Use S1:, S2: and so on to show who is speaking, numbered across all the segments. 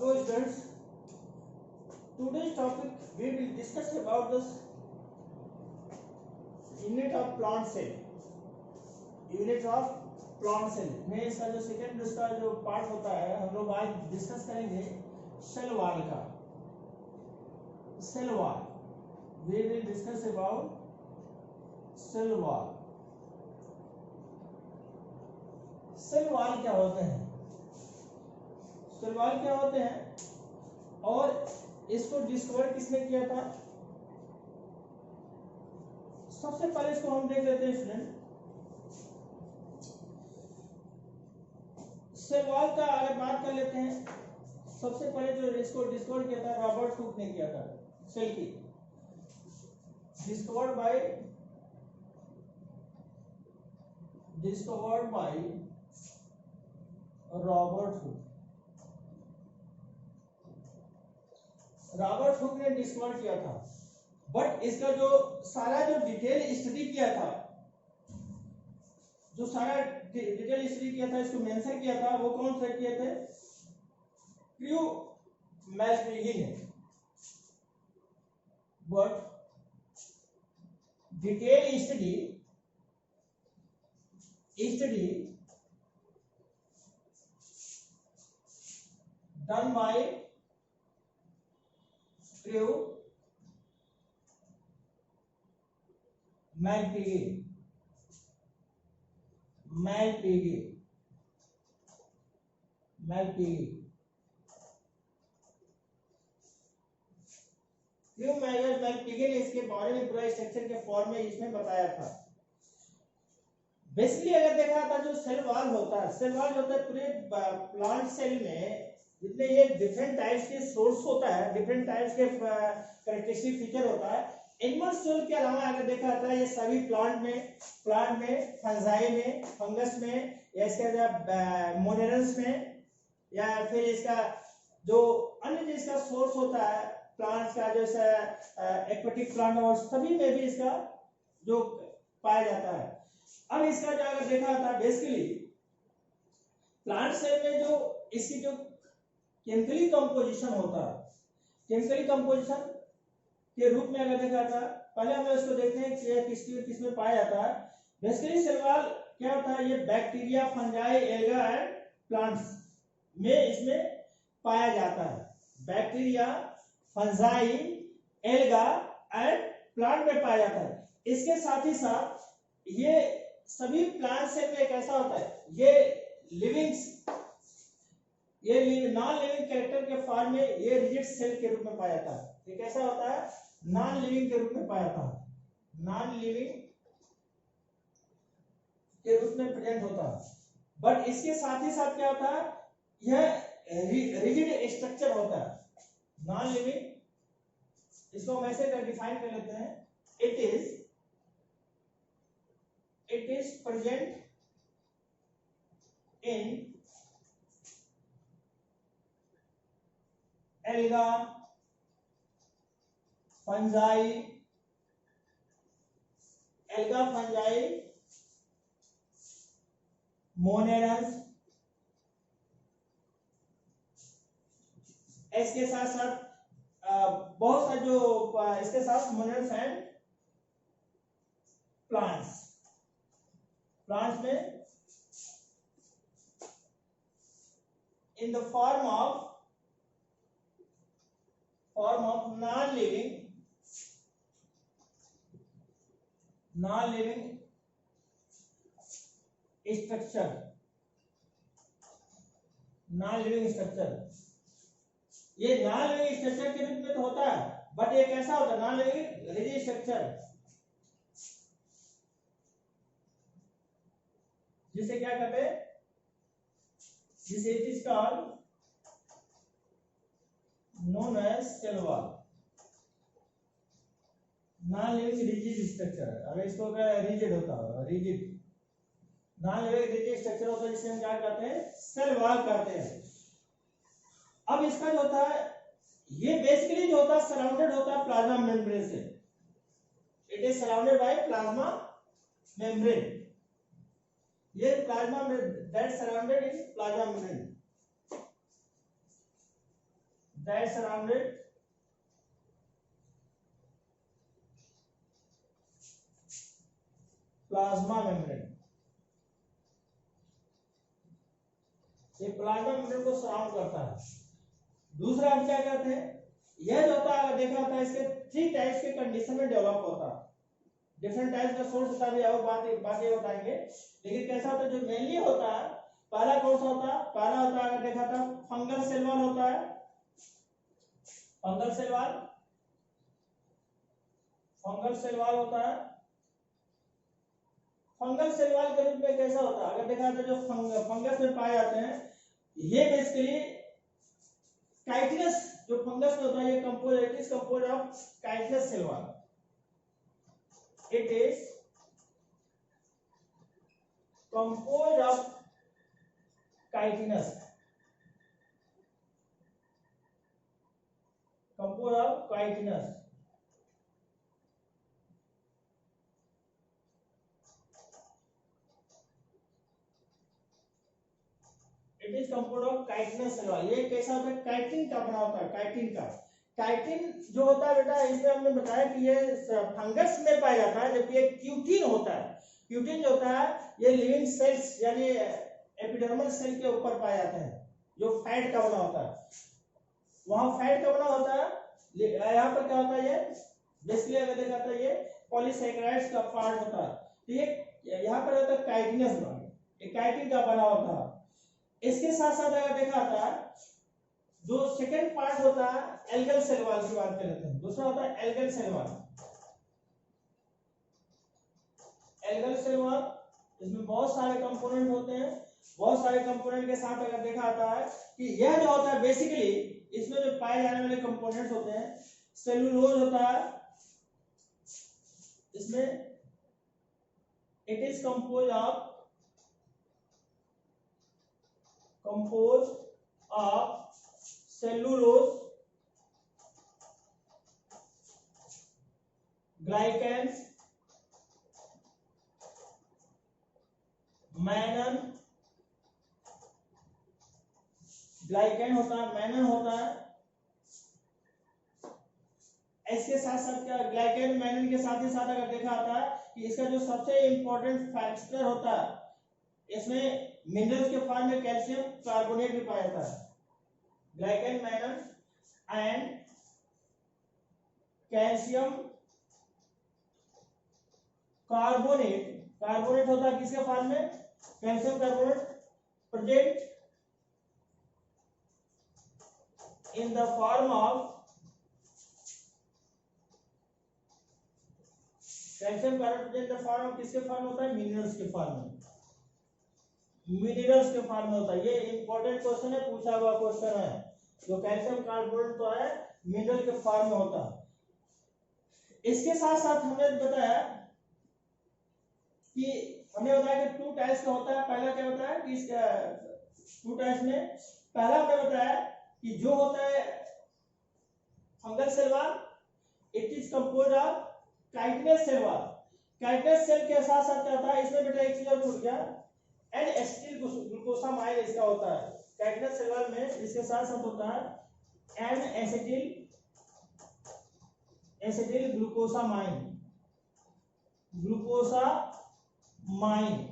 S1: Hello students, today's topic we will discuss about the unit of plant cell. Unit of plant cell में इसका जो second उसका जो part होता है हम लोग आज डिस्कस करेंगे सेल वॉल का. Cell wall we will discuss about cell wall. Cell wall क्या होते हैं, सेल वॉल क्या होते हैं और इसको डिस्कवर किसने किया था. सबसे पहले इसको हम देख लेते हैं स्टूडेंट. सेल वॉल का अगर बात कर लेते हैं, सबसे पहले जो इसको डिस्कवर किया था रॉबर्ट हुक ने किया था. सेल की discovered by Robert hook. Robert Hooke ने डिस्कवर किया था, बट इसका जो सारा जो डिटेल स्टडी किया था, जो सारा डिटेल स्टडी किया था, इसको मेंशन किया था, वो कौन से किए थे? क्रू मैक्सवेल ने. But detail study done by crew Maxwell. Crew Maxwell इसके बारे में पूरा स्ट्रक्चर के फॉर्म में इसमें बताया था. बेसिकली अगर देखा था जो सेल वॉल होता है पूरे प्लांट सेल में जितने ये डिफरेंट टाइप्स के सोर्स होता है, डिफरेंट टाइप्स के कैरेक्टरिस्टिक फीचर होता है. एनिमल सेल के अलावा अगर देखा जाता है ये सभी प्लांट में फंजाई में, फंगस में, या इसका मोनेरल्स में, या फिर इसका जो अन्य जिसका सोर्स होता है प्लांट्स का, जैसे एक्वेटिक प्लांट और सभी में भी इसका जो पाया जाता है. अब इसका जो अगर देखा जाता है बेसिकली प्लांट सेल में जो इसकी जो केमिकली कंपोजिशन होता है, केमिकली कंपोजिशन के रूप में अगर देखा था, पहले हम इसको देखते हैं कि किसमें पाया जाता है. बेसिकली सेल वॉल क्या होता है, ये bacteria, fungi, alga and plants में इसमें पाया जाता है. Bacteria, fungi, alga and plant में पाया जाता है. इसके साथ ही साथ ये सभी प्लांट सेल में एक ऐसा होता है, ये नॉन लिविंग कैरेक्टर के फॉर्म में ये रिजिड सेल के रूप में पाया जाता है. ये कैसा होता है? नॉन लिविंग के रूप में पाया जाता है, नॉन लिविंग के रूप में प्रेजेंट होता है. बट इसके साथ ही साथ क्या होता है, यह रिजिड स्ट्रक्चर होता है. नॉन लिविंग, इसको हम ऐसे डिफाइन कर लेते हैं, it is present in algae, fungi, monerans. इसके साथ साथ बहुत सारे जो इसके साथ मोनेरल्स एंड प्लांट्स में इन the form of non-living structure. ये नॉन लिविंग स्ट्रक्चर के रूप में तो होता है, बट ये कैसा होता है? नॉन लिविंग रिजिड स्ट्रक्चर, जिसे क्या कहते हैं, जिसे it is called known as cell wall. Non living rigid structure. अगर इसको रिजिड होता है, rigid non living rigid structure होता है, जिसे हम क्या कहते हैं? सेल वॉल कहते हैं. अब इसका जो होता है, ये बेसिकली जो होता है सराउंडेड होता है प्लाज्मा मेम्ब्रेन से. It is surrounded by plasma membrane. ये plasma that surrounded in plasma membrane. that surrounded plasma membrane. ये प्लाज्मा मेम्ब्रेन को सराउंड करता है। दूसरा हम क्या कहते हैं, यह जो होता है देखा होता है इसके 3 टाइप्स के कंडीशन में डेवलप होता है। डिफरेंट टाइप्स का सोर्स होता है, और बातें बताएंगे, लेकिन कैसा होता है जो मेनली होता है, पहला कौन सा होता है, पहला होता है अगर देखा था फंगल सेल वॉल होता है। Fungal cell wall, fungal cell wall होता है। फंगल सेल वॉल के रूप में कैसा होता है, अगर देखा जाए जो फंगस में पाए जाते हैं, ये बेसिकली काइटिनस जो फंगस में होता है, ये compose of chitinous cell wall. It is compose of chitinous, compose of chitinous. It is compound of chitinous cell wall. ये कैसा होता है, काइटिन का बना होता है, काइटिन का। काइटिन जो होता है बेटा, इसमें हमने बताया कि ये फंगस में पाया जाता है, जबकि ये क्यूटिन होता है। क्यूटिन जो होता है ये लिविंग सेल्स यानी एपिडर्मल सेल के ऊपर पाया जाता है, जो फैट का बना होता है। वहां फैट का बना होता है, यहाँ पर क्या होता है, ये बेसिकली अगर देखा था ये पॉलीसैकेराइड्स का पार्ट होता है। तो ये यहाँ पर होता है काइटिनस, ये काइटिन का बना होता है। इसके साथ साथ अगर देखा था जो सेकंड पार्ट होता है एल्गल सेल वॉल की बात कर लेते हैं। दूसरा होता है algal cell wall. Algal cell wall, इसमें बहुत सारे कंपोनेंट होते हैं। बहुत सारे कंपोनेंट के साथ अगर देखा जाता है कि यह जो होता है बेसिकली इसमें जो पाए जाने वाले कंपोनेंट्स होते हैं, सेलुलोज होता है इसमें। It is compose of cellulose, glycans, mannan, glycan होता है, मैनन होता है। इसके साथ साथ क्या, ग्लाइकेन मैनन के साथ ही साथ अगर देखा आता है कि इसका जो सबसे इंपॉर्टेंट फैक्टर होता है, इसमें मिनरल्स के फॉर्म में कैल्शियम कार्बोनेट भी पाया जाता है। Glycan Menen and calcium carbonate, carbonate होता है किसके फॉर्म में, calcium carbonate present in the form of, calcium carbonate present in the form of किसके फॉर्म होता है, मिनरल्स के फॉर्म में, मिनरल्स के फॉर्म में होता है। ये इंपॉर्टेंट क्वेश्चन है, पूछा हुआ क्वेश्चन है। जो कैल्शियम कार्बोनेट तो है मिनरल के फॉर्म में होता है। इसके साथ साथ हमने बताया कि 2 टाइप्स का होता है। पहला क्या बताया कि इसका 2 टाइप्स में पहला हमने बताया कि जो होता है fungal cell wall, it is composed of chitinous cell wall. Chitinous cell के साथ साथ क्या होता है इसमें बेटा एक चीज और छूट गया, एन एसिटिल ग्लूकोसामाइड इसका होता है। काइटिनस सेल वॉल में इसके साथ साथ होता है एन एसिटिल ग्लूकोसामाइन,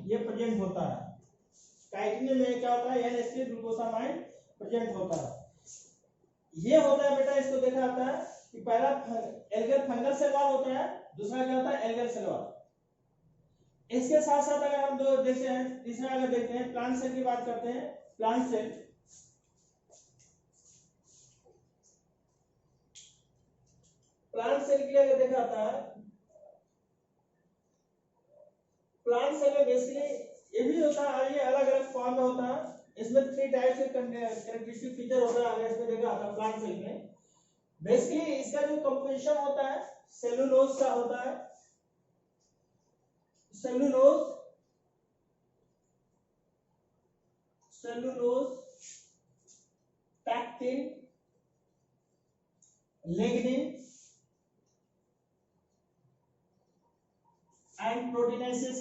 S1: ये प्रेजेंट होता है। काइटिन में क्या होता है, एन एसिटिल ग्लूकोसामाइन प्रेजेंट होता है। ये होता है बेटा, इसको देखा जाता है कि पहला एल्गल फंगल सेल वॉल होता है, दूसरा क्या होता है एल्गल सेल वॉल। इसके साथ साथ अगर हम दो देखते हैं, तीसरा अगर देखते हैं प्लांट सेल की बात करते हैं। प्लांट सेल, प्लांट सेल के लिए अगर देखा जाता है, प्लांट सेल में बेसिकली ये भी होता है, ये अलग अलग फॉर्म में होता है। इसमें 3 टाइप के कैरेक्टरिस्टिक फीचर होता है। अगर इसमें देखा जाता है प्लांट सेल में बेसिकली इसका जो कंपोजिशन होता है सेलुलोज का होता है। Cellulose, pectin, lignin and proteinaceous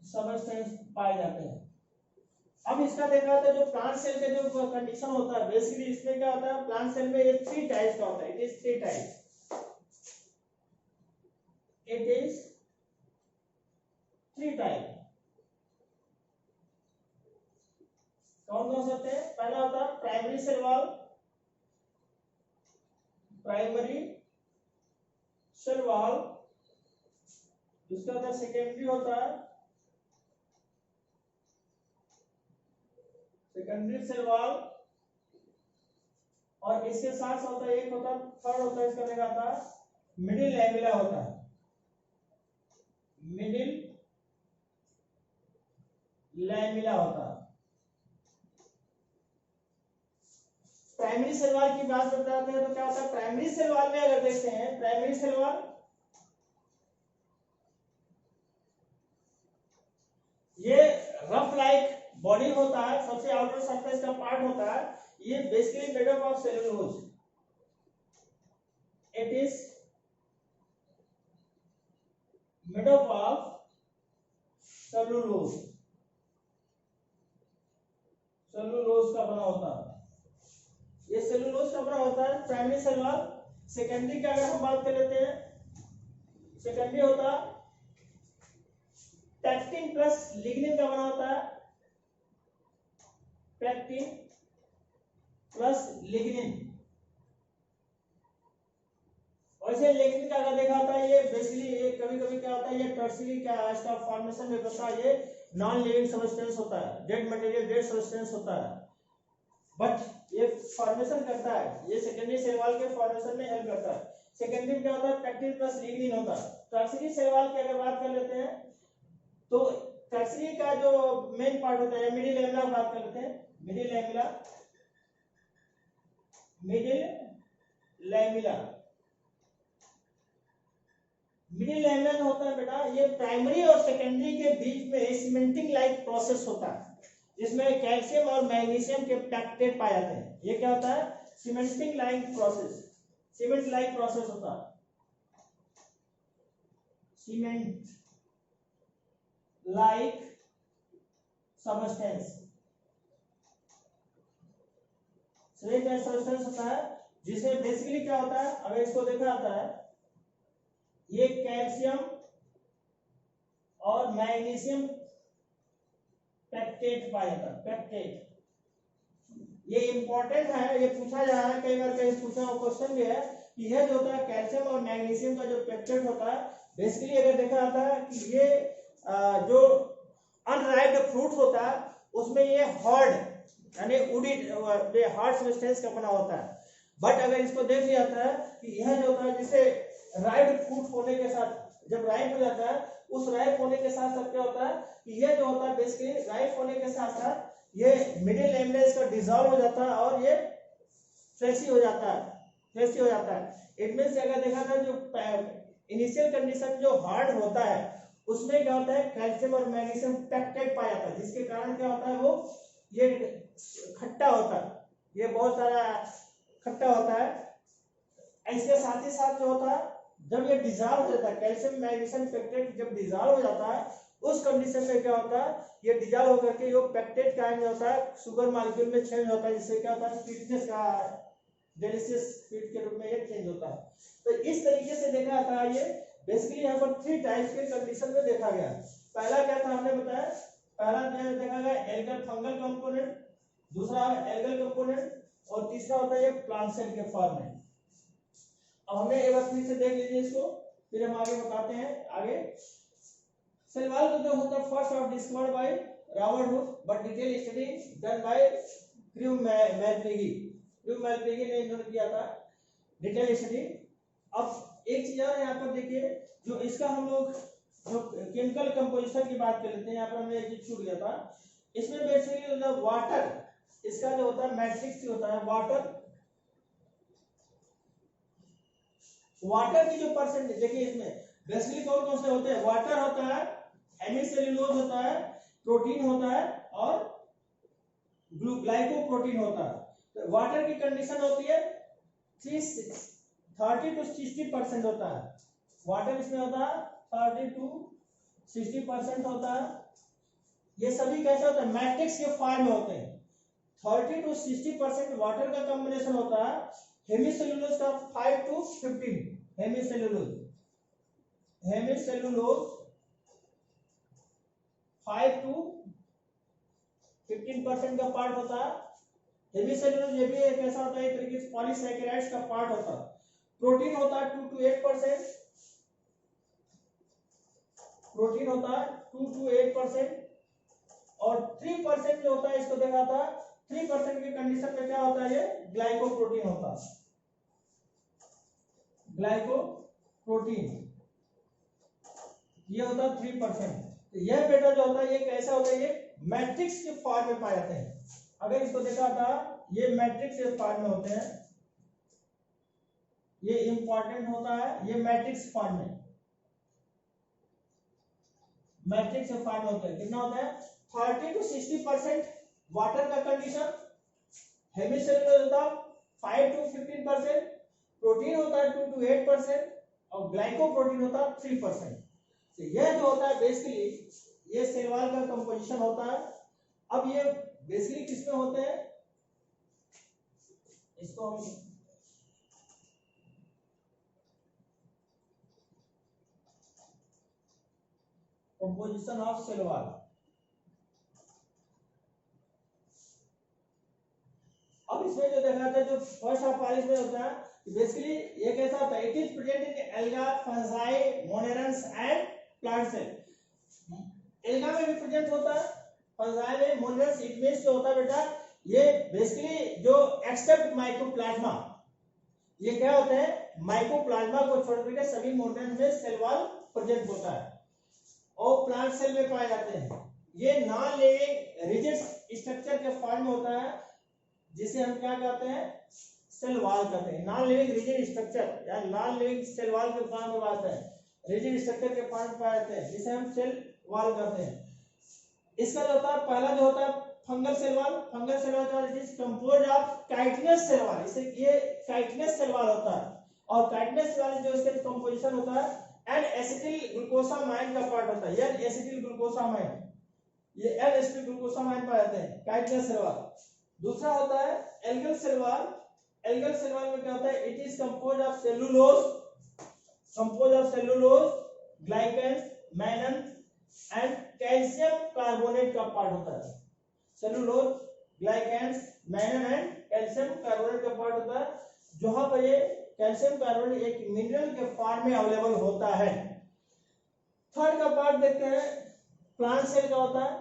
S1: substance पाए जाते हैं। अब इसका देखा था जो प्लांट सेल का जो कंडीशन होता है, बेसिकली इसमें क्या होता है, प्लांट सेल में ये 3 टाइप्स का होता है, it is 3 types, it is 3 type. कौन कौन से होते हैं? पहला होता है primary cell wall, primary cell wall, दूसरा होता है सेकेंडरी होता है, सेकेंडरी सेल वॉल, और इसके साथ होता है एक होता है थर्ड होता है, इसका देखा था मिडिल लैमेला होता है, मिडिल लैमेला होता है। प्राइमरी सेल वॉल की बात बताते हैं तो क्या होता है, प्राइमरी सेल वॉल में अगर देखते हैं, प्राइमरी सेल वॉल ये रफ लाइक बॉडी होता है, सबसे आउटर सरफेस का पार्ट होता है, ये basically made up of cellulose, it is made up of cellulose, cellulose का बना होता है, ये सेलुलोज का बना होता है प्राइमरी सेल वॉल। सेकेंडरी का अगर हम बात कर लेते हैं, सेकेंडरी होता है पैक्टिन प्लस लिग्निन का बना होता है, पैक्टिन प्लस लिग्निन। वैसे लिग्निन का अगर देखा होता है, ये बेसिकली ये कभी कभी क्या होता है, ये टर्शियरी क्या इसका फॉर्मेशन में बता, ये नॉन लिविंग सब्सटेंस होता है, डेड मटेरियल, डेड सब्सटेंस होता है, बट ये फॉर्मेशन करता है, ये सेकेंडरी सेल वॉल के फॉर्मेशन में हेल्प करता है। सेकेंडरी में क्या होता है, पैक्टिन प्लस लिग्निन होता है। टर्शियरी सेल वॉल की अगर बात कर लेते हैं तो टर्शियरी का जो मेन पार्ट होता है, मिडिल लैमेला बात कर लेते हैं, middle lamella, middle lamella, middle lamella होता है बेटा, ये प्राइमरी और सेकेंडरी के बीच में सीमेंटिंग लाइक प्रोसेस होता है, जिसमें कैल्शियम और मैग्नीशियम के पैक्टेट पाए जाते हैं। ये क्या होता है, cementing like process, cement like process होता है, cement like substance, cement like substance होता है, जिसमें बेसिकली क्या होता है, अगर इसको देखा जाता है, ये कैल्शियम और मैग्नीशियम पैक्टेट पाया जाता है, पैक्टेट। ये इंपॉर्टेंट है, ये पूछा जा रहा है, कई बार कहीं पूछा हुआ क्वेश्चन भी है कि यह जो होता है कैल्शियम और मैग्नीशियम का जो पैक्टेट होता है, बेसिकली अगर देखा जाता है कि ये जो अनराइप्ड फ्रूट होता है उसमें ये हार्ड यानी उडी हार्ड सब्सटेंस का बना होता है, बट अगर इसको देख लिया जाता है कि यह जो होता है जिसे राइप फ्रूट होने के साथ, जब राइप हो जाता है, उस राइप होने के साथ साथ क्या होता है कि ये जो होता है बेसिकली राइप होने के साथ साथ ये मिडिल लैमेला इसका डिसॉल्व हो जाता है और ये फ्लेक्सी हो जाता है, फ्लेक्सी हो जाता है। इट मींस अगर देखा जाए जो इनिशियल कंडीशन जो हार्ड होता है उसमें क्या होता है, कैल्शियम और मैग्नीशियम पैक्टेट पाया जाता है, जिसके कारण क्या होता है, वो ये खट्टा होता है, ये बहुत सारा खट्टा होता है। इसके साथ ही साथ जो होता है, जब ये डिसॉल्व हो जाता है, कैल्शियम मैग्नीशियम पैक्टेट जब डिसॉल्व हो जाता है, उस कंडीशन में क्या होता है, ये डिसॉल्व होकर के जो पैक्टेट का होता है शुगर मॉलिक्यूल में चेंज होता है, जिससे क्या होता है स्वीटनेस का डिलीशियस स्वीट के रूप में ये चेंज होता है। तो इस तरीके से देखा जाता है, ये बेसिकली यहाँ पर 3 टाइप्स के कंडीशन में देखा गया। पहला क्या था हमने बताया, पहला देखा गया एल्गल फंगल कंपोनेंट, दूसरा एल्गल कंपोनेंट, और तीसरा होता है ये प्लांट सेल के फॉर्म में। अब हमने एक बार फिर से देख लीजिए इसको, फिर हम आगे बताते हैं आगे। सेल वॉल को जो होता है first of discovered by Robert Hooke, but detail study done by क्रू मैल्पेगी, क्रू मैल्पेगी ने इन्होंने किया था डिटेल स्टडी। अब एक चीज और यहाँ पर देखिए, जो इसका हम लोग जो केमिकल कंपोजिशन की बात कर लेते हैं, यहाँ पर हमने एक चीज छूट गया था, इसमें बेसिकली जो वाटर, इसका जो होता है मैट्रिक्स होता है वाटर, वाटर की जो परसेंटेज देखिए, इसमें बेसिकली कौन कौन से होते हैं, वाटर होता है, हेमिसेल्यूलोज होता है, प्रोटीन होता है, और ग्लाइकोप्रोटीन होता है। तो वाटर की कंडीशन होती है 30 to 60% होता है, वाटर इसमें होता है 30 to 60% होता है, ये सभी कैसे होते हैं, मैट्रिक्स के फॉर्म में होते हैं। 30 to 60% वाटर का कॉम्बिनेशन होता है, हेमीसेलुलोज का 5 to 15, हेमीसेलुलोज 5 to 15% का पार्ट होता है। हेमीसेलुलोज ये भी एक ऐसा होता है, एक तरीके से पॉलीसैकेराइड्स का पार्ट होता है। प्रोटीन होता है 2 to 8%, प्रोटीन होता है 2 to 8%, और 3% जो होता है इसको देखा था, 3% के कंडीशन में क्या होता है, ये ग्लाइकोप्रोटीन होता है, ग्लाइकोप्रोटीन ये होता है 3%। तो यह बेटा जो होता है ये कैसा होता है, ये मैट्रिक्स के फॉर्म में पाए जाते हैं। अगर इसको देखा था, ये मैट्रिक्स के फॉर्म में होते हैं, ये इंपॉर्टेंट होता है, ये मैट्रिक्स फॉर्म में, मैट्रिक्स के फॉर्म में होते हैं। कितना होता है, 30 to 60% वाटर का कंडीशन, हेमीसेलुलोज होता है 5 to 15%, प्रोटीन होता है 2 to 8%, और ग्लाइकोप्रोटीन होता है 3%। तो यह जो होता है बेसिकली ये सेल वॉल का कंपोजिशन होता है। अब ये बेसिकली किसमें होते हैं, इसको हम कंपोजिशन ऑफ सेल वॉल, अब इसमें जो देखा था, जो फर्स्ट ऑफ ऑल इसमें होता है बेसिकली ये कैसा होता है, it is present in algae, fungi, monerans and plant cell. Algae में भी प्रेजेंट होता है, फंजाई में, मोनेरंस, इट मींस जो होता है बेटा ये बेसिकली जो एक्सेप्ट माइकोप्लाज्मा, ये क्या होते हैं, माइकोप्लाज्मा को छोड़ के सभी मोनेरंस में सेल वॉल प्रेजेंट होता है और प्लांट सेल में पाए जाते हैं। ये नॉन लिविंग रिजिड स्ट्रक्चर के फॉर्म में होता है, जिसे हम क्या कहते हैं, सेल वॉल कहते हैं। नॉन लिविंग रिजिड स्ट्रक्चर या नॉन लिविंग सेल वॉल के फॉर्म में बात है, रिजिड स्ट्रक्चर के फॉर्म में पाए जाते हैं, जिसे हम सेल वॉल कहते हैं। इसका जो होता है पहला जो होता है fungal cell wall, fungal cell wall is composed of chitinous cell wall, इसे ये काइटिनस सेल वॉल होता है, और काइटिनस सेल वॉल जो इसका कंपोजिशन होता है एन एसिटिल ग्लूकोसामाइन का पार्ट होता है, एन एसिटिल ग्लूकोसामाइन, ये एन एसिटिल ग्लूकोसामाइन पाए जाते हैं काइटिनस सेल वॉल। दूसरा होता है algal cell wall, algal cell wall में क्या होता है, it is composed of cellulose, glycan, mannan and calcium carbonate का पार्ट होता है। Cellulose, glycan, mannan and calcium carbonate का पार्ट होता है, जहां पर ये कैल्शियम कार्बोनेट एक मिनरल के फॉर्म में अवेलेबल होता है। थर्ड का पार्ट देखते हैं, प्लांट सेल का होता है।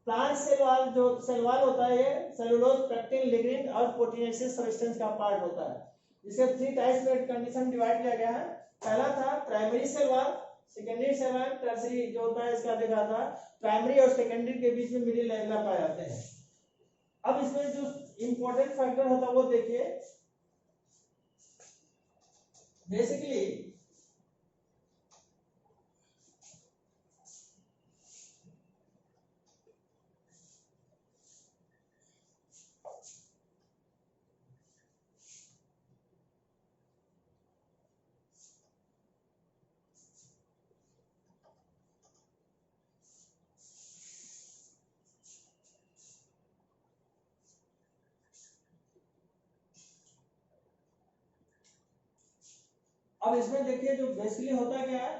S1: प्लांट सेल वॉल जो सेल वॉल होता है ये सेलुलोज, पेक्टिन, लिग्निन और प्रोटीनेशियस सब्सटेंस का पार्ट होता है। इसे 3 टाइप्स में कंडीशन डिवाइड किया गया है। पहला था primary cell wall, secondary cell wall, tertiary जो होता है इसका देखा था, प्राइमरी और सेकेंडरी के बीच में मिडिल एरिया पाए जाते हैं। अब इसमें जो इंपॉर्टेंट फैक्टर होता है वो देखिए, बेसिकली अब इसमें देखिए जो बेसिकली होता क्या है,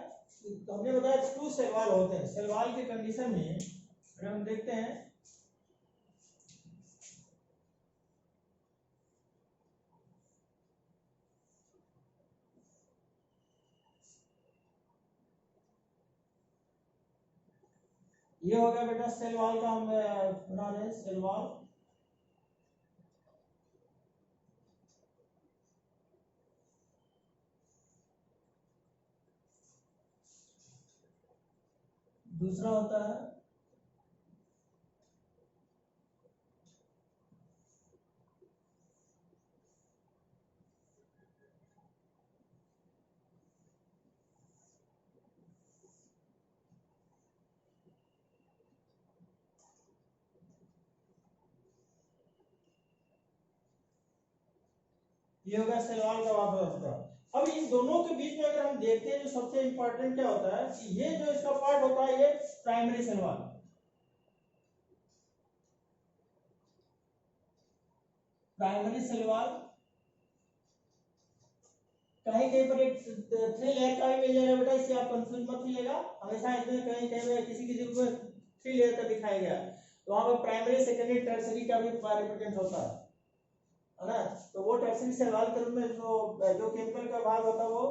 S1: हमने बताया 2 सेल वॉल होते हैं। सेल वॉल के कंडीशन में अगर हम देखते हैं, ये हो गया बेटा सेल वॉल का, हम बना रहे हैं सेल वॉल। दूसरा होता है ये होगा सेल वॉल का वापस। अब इन दोनों के बीच में अगर हम देखते हैं, जो सबसे इंपॉर्टेंट क्या होता है कि ये जो इसका पार्ट होता है ये primary cell wall, primary cell wall, कहीं कहीं पर एक 3 लेयर का भी मिल जाएगा बेटा, इससे आप कंफ्यूज मत होइएगा, हमेशा इसमें कहीं कहीं में किसी किसी को 3 लेयर का दिखाया गया, तो वहां पर प्राइमरी सेकेंडरी टर्सरी का भी रिप्रेजेंट होता है ना। तो वो टर्सरी सेल वॉल के रूप में जो केमिकल का भाग होता है वो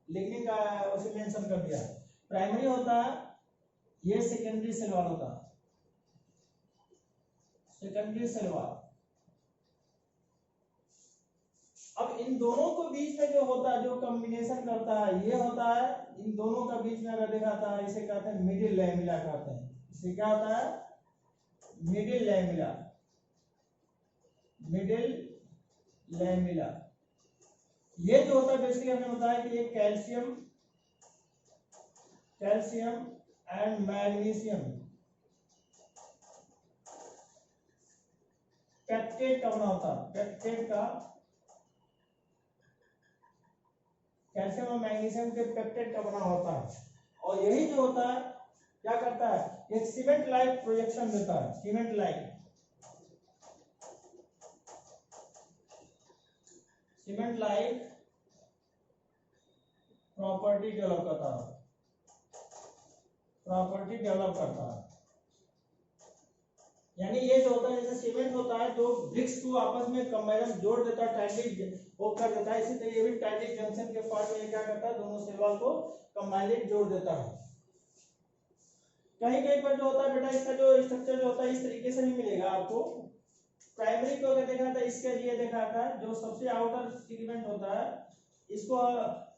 S1: लिग्निन का उसे मेंशन कर दिया। प्राइमरी होता है, ये सेकेंडरी सेल वॉल होता है, सेकेंडरी सेल वॉल। अब इन दोनों के बीच में जो होता है, जो कॉम्बिनेशन करता है, ये होता है इन दोनों का बीच में अगर दिखाता है, इसे कहते हैं मिडिल लैमिला कहते हैं। इसे क्या होता है? Middle lamella, middle lamella. ये जो होता है बेसिकली हमने बताया कि ये कैल्शियम, कैल्शियम एंड मैग्नीशियम पेप्टेट का बना होता है, पेप्टेट का, कैल्शियम और मैग्नीशियम के पेप्टेट का बना होता है। और यही जो होता है क्या करता है, एक सीमेंट लाइक प्रोजेक्शन देता है, cement like, cement like property develop करता है, प्रॉपर्टी डेवलप करता है। यानी ये जो होता है जैसे सीमेंट होता है जो ब्रिक्स को आपस में कंबाइन जोड़ देता है, टाइटली वो कर देता है, इसी तरह ये भी टाइटली जंक्शन के फॉर्म में क्या करता है, दोनों सेल वॉल को कंबाइनली जोड़ देता है। कहीं कहीं पर जो होता है बेटा, इसका जो स्ट्रक्चर जो होता है इस तरीके से नहीं मिलेगा आपको। प्राइमरी को अगर देखा था, इसके लिए देखा था, जो सबसे आउटर सेगमेंट होता है इसको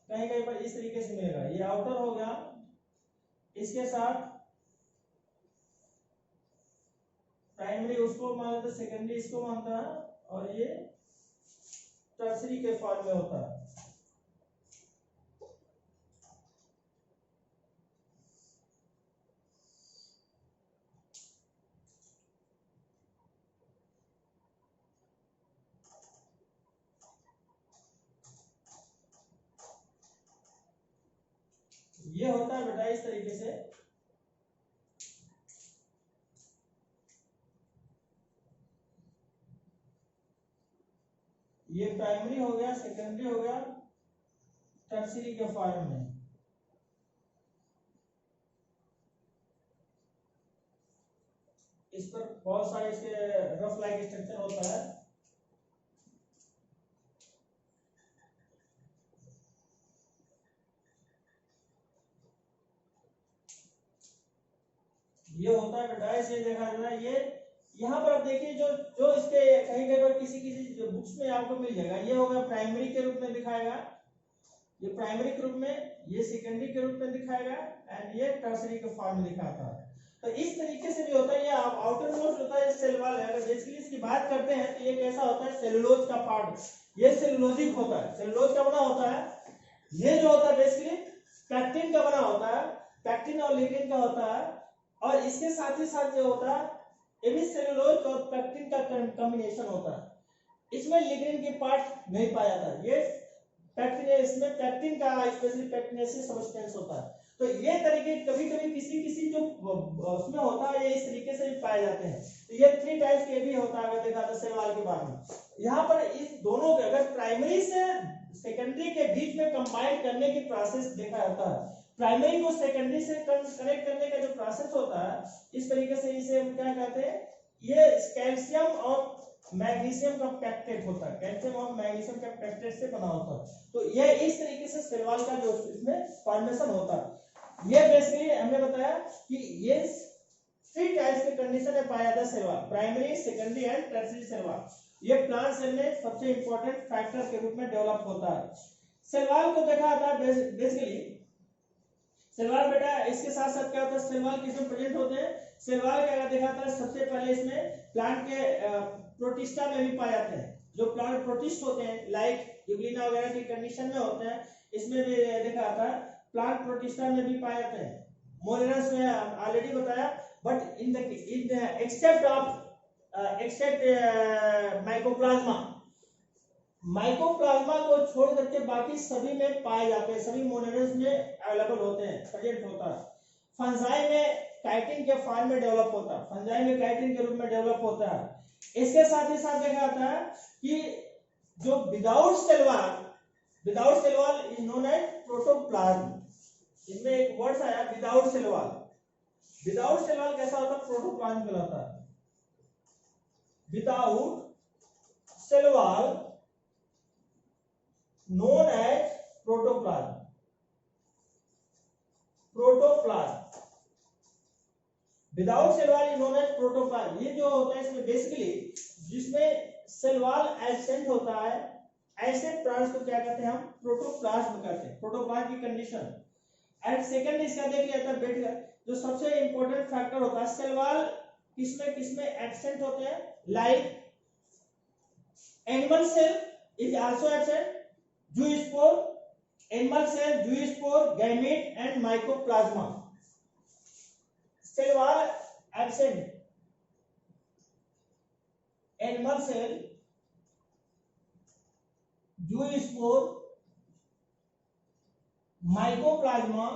S1: कहीं कहीं पर इस तरीके से मिलेगा, ये आउटर हो गया, इसके साथ प्राइमरी उसको मानते, सेकेंडरी इसको मानता है, और ये टर्सरी के फॉर्म में होता है। ये होता है बेटा इस तरीके से। ये प्राइमरी हो गया, सेकेंडरी हो गया, टर्सरी के फॉर्म में। इस पर बहुत सारे इसके रफ लाइक स्ट्रक्चर होता है। ये होता है बेटा, इसे देखा जाता है। ये यहाँ पर आप देखिए जो जो इसके कहीं कहीं पर किसी किसी बुक्स में आपको मिल जाएगा, ये होगा प्राइमरी के रूप में दिखाएगा, ये प्राइमरी के रूप में, ये सेकेंडरी के रूप में दिखाएगा, एंड ये टर्सरी के फॉर्म में दिखाता है। तो इस तरीके से जो होता है ये आउटर मोस्ट होता है सेल वॉल है। अगर बेसिकली इसकी बात करते हैं तो ये कैसा होता है, सेलुलोज का पार्ट, ये सेलुलोजिक होता है, सेलुलोज का बना होता है। ये जो होता है बेसिकली पैक्टिन का बना होता है, पैक्टिन और लिग्निन का होता है। और इसके साथ ही साथ जो होता है ये भी सेलुलोज और पैक्टिन का कॉम्बिनेशन होता है। इसमें लिग्निन की पार्ट नहीं पाया जाता, ये पैक्टिन, इसमें पैक्टिन का स्पेशली पैक्टिनेसिस सब्सटेंस होता है। तो ये तरीके कभी कभी किसी किसी जो उसमें होता है ये इस तरीके से भी पाए जाते हैं। तो ये 3 टाइप्स के भी होता है, अगर देखा तो सेल वॉल के बारे में। यहाँ पर इस दोनों के अगर प्राइमरी से सेकेंडरी के बीच में कंबाइन करने की प्रोसेस देखा जाता है, प्राइमरी को सेकेंडरी से कनेक्ट करने का जो प्रोसेस होता है, इस तरीके से इसे हम क्या कहते हैं, ये कैल्शियम और मैग्नीशियम का पेक्टेट होता है, कैल्शियम और मैग्नीशियम का पेक्टेट से बना होता है। तो ये इस तरीके से सेल वॉल का जो इसमें फॉर्मेशन होता है। ये बेसिकली हमने बताया कि ये 3 टाइप्स के कंडीशन में पाया जाता है cell wall, primary, secondary and tertiary cell wall. ये प्लांट सेल में सबसे इंपॉर्टेंट फैक्टर के रूप में डेवलप होता है। सेल वॉल को देखा जाता है बेसिकली, सेल वॉल बेटा इसके साथ साथ क्या होता है, सेल वॉल किसमें प्रेजेंट होते हैं, सेल वॉल का अगर देखा जाता है सबसे पहले इसमें प्लांट के प्रोटिस्टा में भी पाए जाते हैं। जो प्लांट प्रोटिस्ट होते हैं लाइक यूग्लिना वगैरह की कंडीशन में होते हैं, इसमें भी देखा जाता है प्लांट प्रोटिस्टा में भी पाए जाते हैं। मोनेरस में ऑलरेडी बताया, बट इन एक्सेप्ट माइकोप्लाज्मा, माइकोप्लाज्मा को छोड़ करके बाकी सभी में पाए जाते हैं, सभी मोनेरस में अवेलेबल होते हैं, प्रेजेंट होता है। फंजाई में काइटिन के फॉर्म में डेवलप होता है, फंजाई में काइटिन के रूप में डेवलप होता है। इसके साथ ही साथ देखा जाता है कि जो without cell wall is known as protoplasm. इसमें एक वर्ड आया without cell wall. Without cell wall कैसा होता है? प्रोटोप्लाज्म कहलाता है। Without cell wall known as protoplasm। Protoplasm without cell wall is known as protoplasm. ये जो होता है इसमें बेसिकली जिसमें सेल वॉल एब्सेंट होता है, ऐसे प्लांट्स को क्या कहते हैं? हम प्रोटोप्लाज्म कहते हैं। प्रोटोप्लाज्म की कंडीशन एंड सेकंड इसका देख लिया था बेटा, जो सबसे इंपॉर्टेंट फैक्टर होता है सेल वॉल किसमें एब्सेंट होते हैं, like animal cell is also absent, zoospore, animal cell, zoospore, gamete and mycoplasma। cell wall absent, animal cell, zoospore, mycoplasma,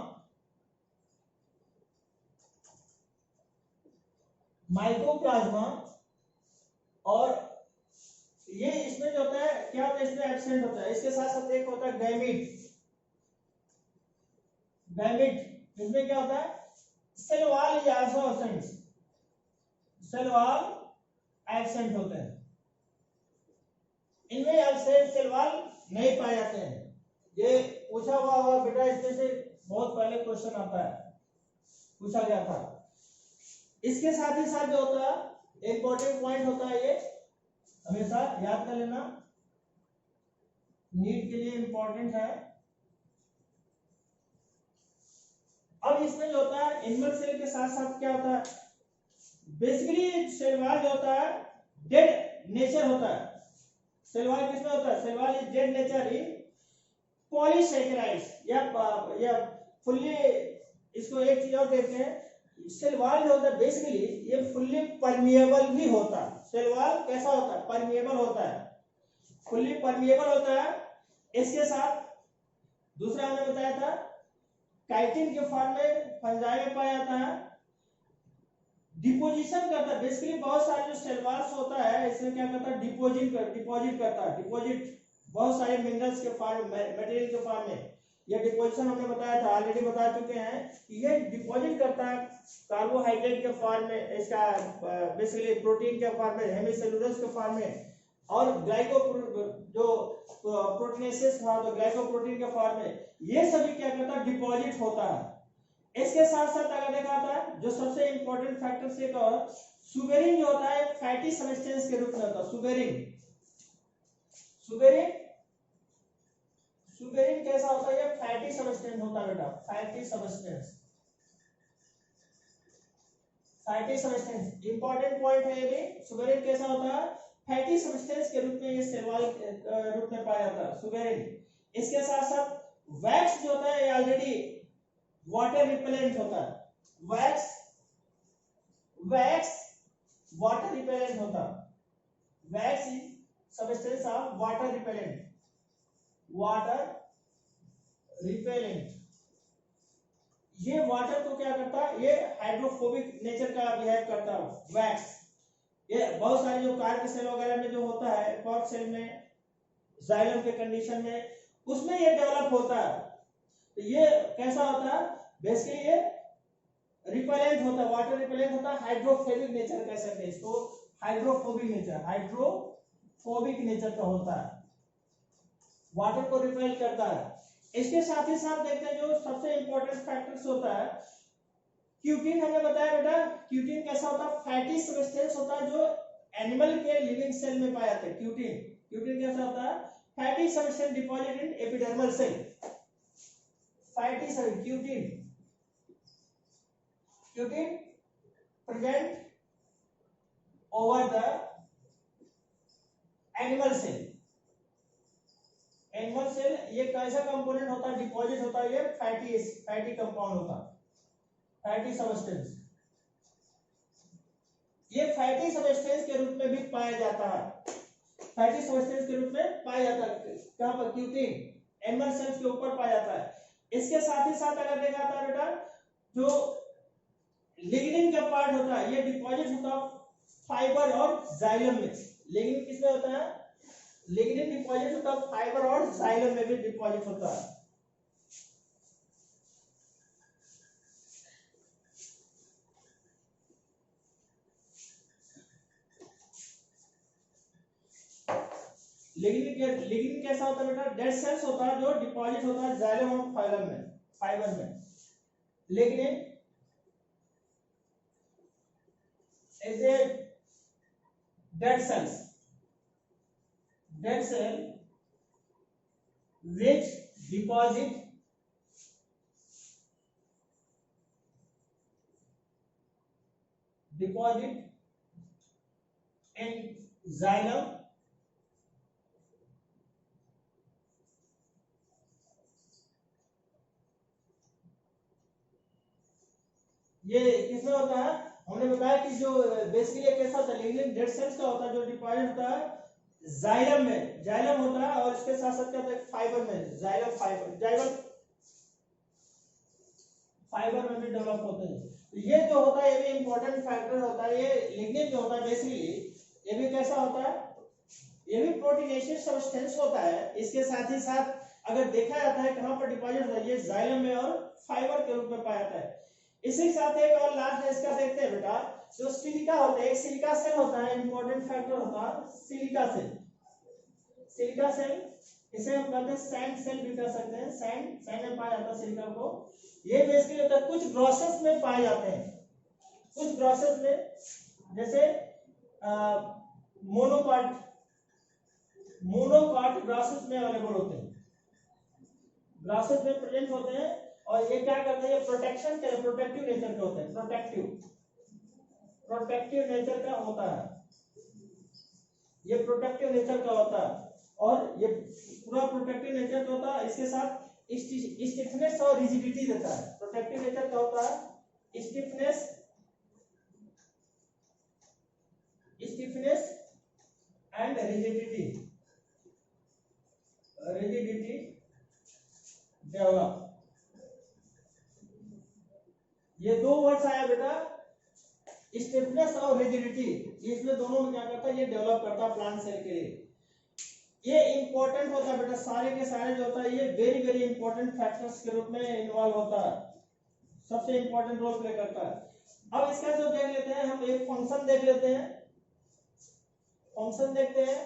S1: और ये इसमें जो होता है क्या होता है? इसमें एब्सेंट होता है। इसके साथ साथ एक होता है गैमीट। इसमें क्या होता है? Cell wall is also absent. Cell wall absent होते हैं। इनमें एब्सेंट सेल वॉल नहीं पाए जाते हैं। ये पूछा हुआ होगा बेटा, इसमें से बहुत पहले क्वेश्चन आता है, पूछा गया था। इसके साथ ही साथ जो होता है इंपॉर्टेंट पॉइंट होता है, ये हमेशा याद कर लेना, नीट के लिए इंपॉर्टेंट है। अब इसमें जो होता है एनिमल सेल के साथ साथ क्या होता है? बेसिकली सेल वॉल जो होता है डेड नेचर होता है। सेल वॉल किसमें होता है? Cell wall is dead nature in polysaccharides या फुल्ली। इसको एक चीज और देखते हैं, सेल वॉल जो होता है बेसिकली ये फुल्ली परमिएबल भी होता है। सेल वॉल कैसा होता है? परमिएबल होता है, फुल्ली परमिएबल होता है। इसके साथ दूसरा हमने बताया था काइटिन के फॉर्म में फंजाई में पाया जाता है, डिपोजिशन करता है। बेसिकली बहुत सारे जो सेल वॉल्स होता है इसमें क्या करता है? डिपोजिट करता है। डिपोजिट बहुत सारे मिनरल्स के फॉर्म में, मटेरियल के फॉर्म में। ये डिपोजिशन हमने बताया था, ऑलरेडी बता चुके हैं। ये डिपॉजिट करता है कार्बोहाइड्रेट के फॉर्म में, इसका बेसिकली प्रोटीन के फॉर्म में, हेमिसेलुलोज के फॉर्म में, और ग्लाइको जो प्रोटीनेसिस था तो ग्लाइकोप्रोटीन के फॉर्म में। ये सभी क्या करता है? डिपॉजिट होता है। इसके साथ साथ अगर देखा था जो सबसे इंपॉर्टेंट फैक्टर से एक और सुबेरिन जो होता है फैटी सब्सटेंस के रूप में होता है। सुबेरिन कैसा होता है? ये फैटी सब्सटेंस होता है बेटा, फैटी सब्सटेंस इंपॉर्टेंट पॉइंट है। ये भी सुबेरिन कैसा होता है? फैटी सब्सटेंस के रूप में ये सेल वॉल रूप में पाया जाता है सुबेरिन। इसके साथ साथ वैक्स जो होता है ऑलरेडी वाटर रिपेलेंट होता है। वैक्स वाटर रिपेलेंट होता है। Wax is substance of water repellent. ये वाटर को क्या करता है? ये हाइड्रोफोबिक नेचर का बिहेव करता है वैक्स। ये बहुत सारे जो कार्य सेल वगैरह में जो होता है, कॉर्क सेल में, जाइलम के कंडीशन में, उसमें ये डेवलप होता है। तो ये कैसा होता है? बेसिकली ये रिपेलेंट होता है, वाटर रिपेलेंट होता है, हाइड्रोफोबिक नेचर कह सकते हैं इसको। हाइड्रोफोबिक नेचर का होता है, वाटर को रिपेल करता है। इसके साथ ही साथ देखते हैं जो सबसे इंपॉर्टेंट फैक्टर्स होता है क्यूटिन। हमने बताया बेटा क्यूटिन कैसा होता है? फैटी सब्सटेंस होता है जो एनिमल के लिविंग सेल में पाया जाता है। क्यूटिन कैसा होता है? Fatty substance deposit in epidermal cell. Fatty sub cutin present over the animal cell. ये कैसा कंपोनेंट होता है? डिपॉजिट होता है, ये फैटी कंपाउंड होता है, फैटी सब्सटेंस। ये फैटी सब्सटेंस के रूप में भी पाया जाता है। फैटी सब्सटेंस के रूप में पाया जाता है कहां पर? क्यूटिन एनिमल सेल्स के ऊपर पाया जाता है। इसके साथ ही साथ अगर देखा था बेटा जो लिग्निन का पार्ट होता है ये डिपॉजिट होता है फाइबर और जाइलम में। लिग्निन किसमें होता है? लिग्निन डिपॉजिट होता है फाइबर और जाइलम में भी डिपॉजिट होता है। लिग्निन कैसा होता है बेटा? डेड सेल्स होता है जो डिपॉजिट होता है जाइलम और फाइलम में, फाइबर में। Lignin is a dead cells, dead cell which deposit in xylem ये किसमें होता है? हमने बताया कि जो बेसिकली कैसा होता है, लिग्निन डेड सेल्स का होता है जो डिपॉजिट होता है जाइलम में, जाइलम होता है और इसके साथ साथ क्या होता है फाइबर में, जाइलम फाइबर, जाइलम फाइबर में भी डेवलप होते हैं। तो ये जो होता है ये भी इंपॉर्टेंट फैक्टर होता है। ये लिग्निन जो होता है बेसिकली ये भी कैसा होता है? ये भी प्रोटीनेशियस सब्सटेंस होता है। इसके साथ ही साथ अगर देखा जाता है कहां पर डिपॉजिट होता है, ये जाइलम में और फाइबर के रूप में पाया जाता है। इसी साथ एक और लास्ट इसका देखते हैं बेटा, जो सिलिका होता है, एक सिलिका सेल होता है, इंपॉर्टेंट फैक्टर होता है सिलिका सेल। सिलिका सेल इसे हम कहते हैं सैंड सेल भी कह सकते हैं, सैंड में पाया जाता है सिलिका को। ये बेसिकली होता है कुछ ग्रॉसेस में पाए जाते हैं, कुछ ग्रॉसेस में, जैसे मोनोकॉट ग्रॉसेस में अवेलेबल होते हैं, ग्रॉसेस में प्रेजेंट होते हैं। और ये क्या करते हैं? ये प्रोटेक्शन के प्रोटेक्टिव नेचर के होते हैं, प्रोटेक्टिव नेचर का होता है, ये प्रोटेक्टिव नेचर का होता है। और ये पूरा प्रोटेक्टिव नेचर का होता है, इसके साथ स्टिफनेस और रिजिडिटी देता है। प्रोटेक्टिव नेचर का होता है स्टिफनेस एंड रिजिडिटी डेवलप। ये दो वर्ड्स आया बेटा, स्टिफनेस और रिजिडिटी, इसमें दोनों में क्या करता है? ये डेवलप करता है प्लांट सेल के लिए। ये इंपॉर्टेंट होता है बेटा, सारे के सारे जो होता है ये वेरी वेरी इंपॉर्टेंट फैक्टर्स के रूप में इन्वॉल्व होता है, सबसे इंपॉर्टेंट रोल प्ले करता है। अब इसका जो देख लेते हैं हम, एक फंक्शन देख लेते हैं, फंक्शन देखते हैं।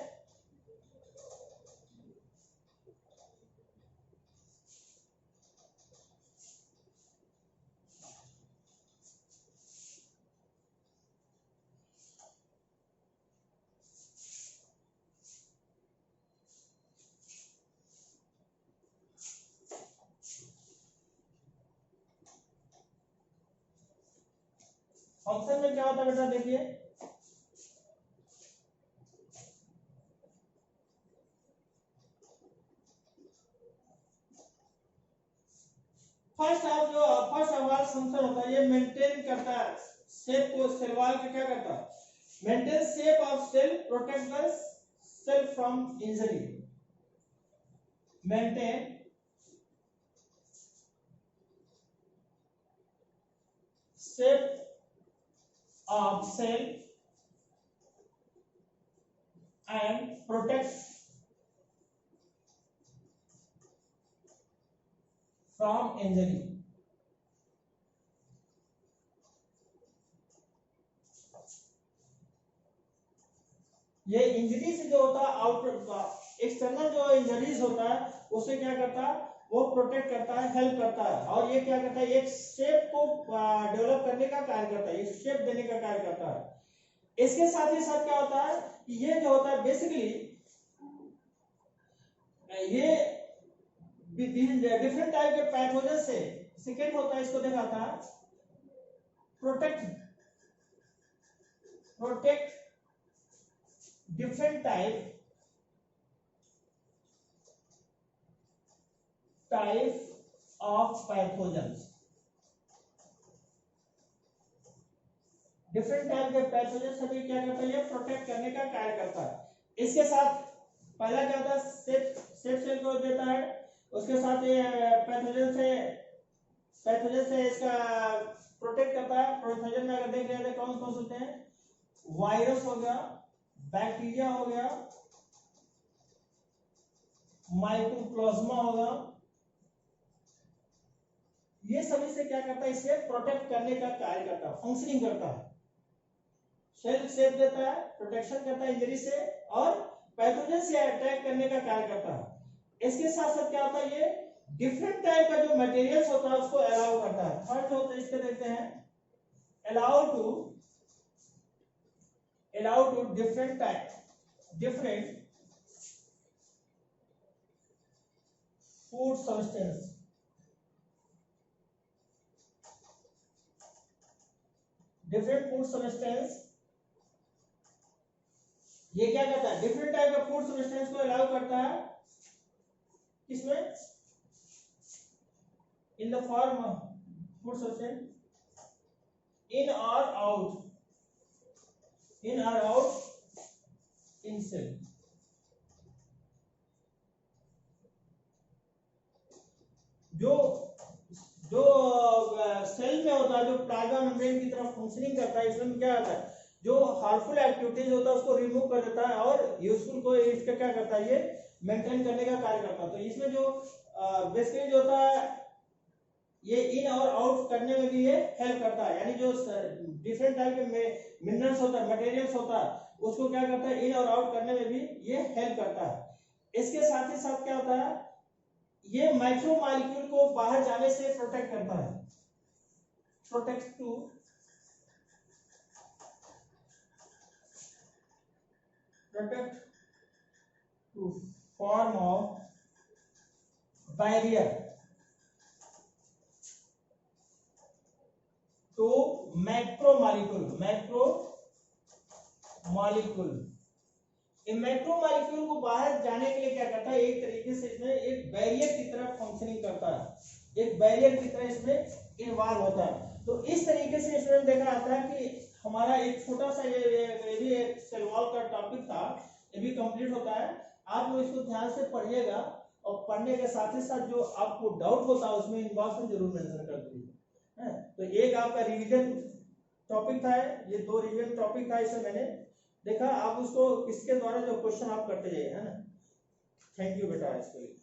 S1: फंक्शन में क्या होता है बेटा? देखिए फर्स्ट अवाल फंक्शन होता है, ये मेंटेन करता है शेप को, सेल वॉल का क्या करता है? Maintain shape of cell, protect the cell from injury, maintain shape of cell and protect from injury। ये इंजरी से जो होता है आउटर एक्सटर्नल जो इंजरीज होता है उसे क्या करता है? वो प्रोटेक्ट करता है, हेल्प करता है। और ये क्या करता है? एक शेप को डेवलप करने का कार्य करता है, ये शेप देने का कार्य करता है। इसके साथ ही साथ क्या होता है कि ये जो होता है बेसिकली ये डिफरेंट टाइप के पैथोजन से, सेकेंड होता है इसको देखा था protect different type of pathogens, different type के पैथोजन सभी क्या करता है? ये प्रोटेक्ट करने का कार्य करता है। इसके साथ पहला क्या होता है? सेफ सेल को देता है, उसके साथ ये पैथोजन से इसका प्रोटेक्ट करता है। पैथोजन में अगर देख रहे हैं कौन कौन होते हैं? वायरस हो गया, बैक्टीरिया हो गया, माइकोप्लाज्मा होगा, ये सभी से क्या करता है, इसे प्रोटेक्ट करने का कार्य करता है, फंक्शनिंग करता है, सेल सेफ देता है, प्रोटेक्शन करता है इंजरी से, और पैथोजन से अटैक करने का कार्य करता है। इसके साथ साथ क्या होता है, ये डिफरेंट टाइप का जो मटेरियल्स होता है उसको अलाउ करता है। थर्ड जो होता है इसको देखते हैं, allow to different food substance, different food substance, ये क्या करता है, डिफरेंट टाइप का फूड सब्सटेंस को अलाउ करता है, किसमें, in the form of food substance, in और आउट इन सेल। जो जो सेल में होता है, जो प्लाज्मा मेम्ब्रेन की तरफ फंक्शनिंग करता है, इसमें क्या होता है, जो हार्मफुल एक्टिविटीज होता है उसको रिमूव कर देता है, और यूजफुल को इसका क्या करता है, ये मेंटेन करने का कार्य करता है। तो इसमें जो बेसिकली जो होता है, ये इन और आउट करने में भी ये हेल्प करता है, यानी जो डिफरेंट टाइप के मिनरल्स होता है, मटेरियल्स होता है, उसको क्या करता है, इन और आउट करने में भी ये हेल्प करता है। इसके साथ ही साथ क्या होता है, ये माइक्रो मॉलिक्यूल को बाहर जाने से प्रोटेक्ट करता है, protect to form of barrier to macro molecule. इन मैक्रो मॉलिक्यूल को बाहर जाने के लिए क्या करता है, एक तरीके से इसमें एक बैरियर की तरह फंक्शनिंग करता है, एक बैरियर की तरह इसमें इन्वॉल्व होता है। तो इस तरीके से इसमें देखा जाता है कि हमारा एक छोटा सा ये भी एक सेल वॉल का टॉपिक था, ये भी कंप्लीट होता है। आप लोग इसको ध्यान से पढ़िएगा, और पढ़ने के साथ ही साथ जो आपको डाउट होता है उसमें इनबॉक्स में जरूर मेंशन कर दीजिए। तो एक आपका रिवीजन टॉपिक था, ये 2 रिवीजन टॉपिक था, इसे मैंने देखा, आप उसको इसके द्वारा जो क्वेश्चन आप करते जाइए, है ना। थैंक यू बेटा इसके लिए।